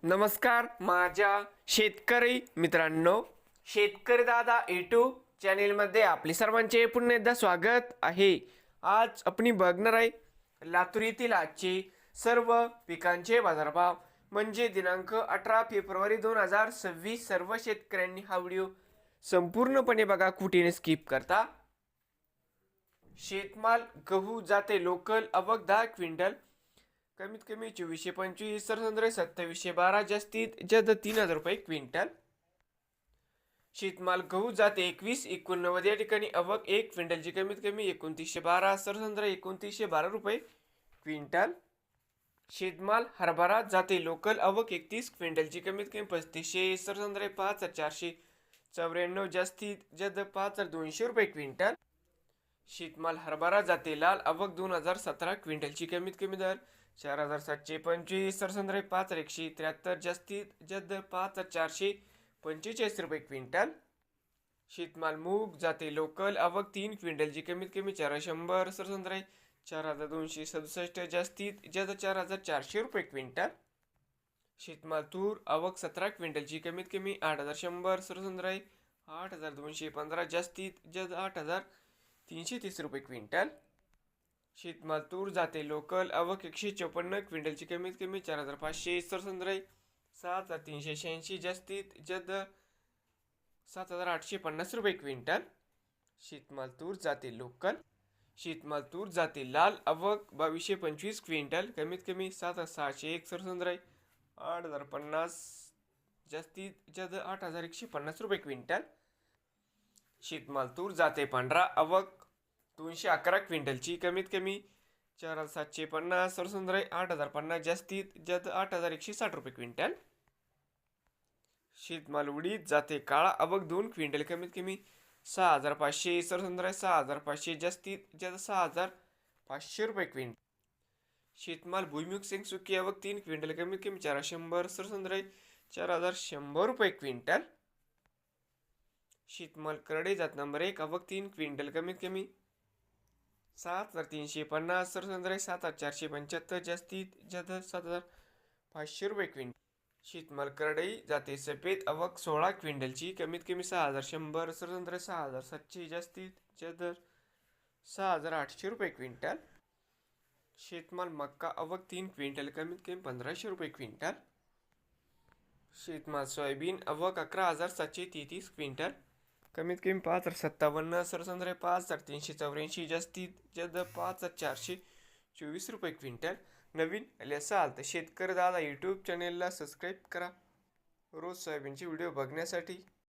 नमस्कार माझ्या शेतकरी मित्रांनो, शेतकरी दादा यूट्यूब चॅनेलमध्ये आपले सर्वांचे पुन्हा एकदा स्वागत आहे। आज आपण बघणार आहे लातूर येथील आजचे सर्व पिकांचे बाजारभाव म्हणजे दिनांक 18 फेब्रुवारी 2026। सर्व शेतकऱ्यांनी हा व्हिडिओ संपूर्णपणे बघा, कुठेही स्किप करता। शेतमाल गहू जाते लोकल आवक 10 क्विंटल, कमीत कमी 2425, सरसंद्र 2712, जास्तीत जास्त 3000 रुपये क्विंटल। शेतमाल गहू जाते 2189, या ठिकाणी आवक 1 क्विंटलची कमीत कमी 2912, सरसंद्र 2912 रुपये क्विंटल। शेतमाल हरभरा जाते लोकल आवक 31 क्विंटलची कमीत कमी 3500, सरसंद्र 5494, जास्तीत जास्त 5200 रुपये क्विंटल। शेतमाल हरभरा जाते लाल आवक 2017 क्विंटलची कमीत कमी दर 4725, सरसंद्र 5173, जास्तीत जास्त 5445 रुपये क्विंटल। शेतमाल मूग जाते लोकल आवक 3 क्विंटलची कमीत कमी 400, सरसंद्र 4267, जास्तीत जास्त 4400 रुपये क्विंटल। शेतमाल तूर आवक 17 क्विंटलची कमीत कमी 8100, सरसंद्र 8215, जास्तीत जास्त 8330 रुपये क्विंटल। शेतमाल तूर जाते लोकल आवक 154 क्विंटलची कमीत कमी 4500, सरसंद्र 7386, जास्तीत जास्त 7850 रुपये क्विंटल। शेतमाल तूर जाते लोकल। शेतमाल तूर जाते लाल आवक 2225 क्विंटल, कमीत कमी 7601, सरसंद्र 8050, जास्तीत जास्त 8150 रुपये क्विंटल। शेतमाल तूर जाते पांढरा आवक 211 क्विंटलची, कमीत कमी 4750, सरसंद्र 8050, जास्तीत जास्त 8160 रुपये क्विंटल। शेतमाल उडीद जाते काळा आवक 2 क्विंटल, कमीत कमी 6500, सरसंद्र 6500, जास्तीत जास्त 6500 रुपये क्विंटल। शेतमाल भुईमुग शेंग सुकी आवक 3 क्विंटल, कमीत कमी 400, सरसंद्र 4100 रुपये क्विंटल। शेतमाल करडई जात नंबर 1 आवक 3 क्विंटल, कमीत कमी 7350, सरसंद्र 7475, जास्तीत जास्त 7500 रुपये क्विंटल। शेतमाल करडई जाते सफेद आवक 16 क्विंटलची, कमीत कमी 6100, सरसंद्र 6700, जास्तीत जास्त 6800 रुपये क्विंटल। शेतमाल मक्का आवक 3 क्विंटल, कमीत कमी 1500 रुपये क्विंटल। शेतमाल सोयाबीन आवक 11733 क्विंटल, कमीत कमी 5057, सरसंद्र 5384, जास्तीत जास्त 5424 रुपये क्विंटल। नवीन आले असाल तर शेतकरी दादा यूट्यूब चॅनेलला सबस्क्राईब करा रोज सोयाबीनचे व्हिडिओ बघण्यासाठी।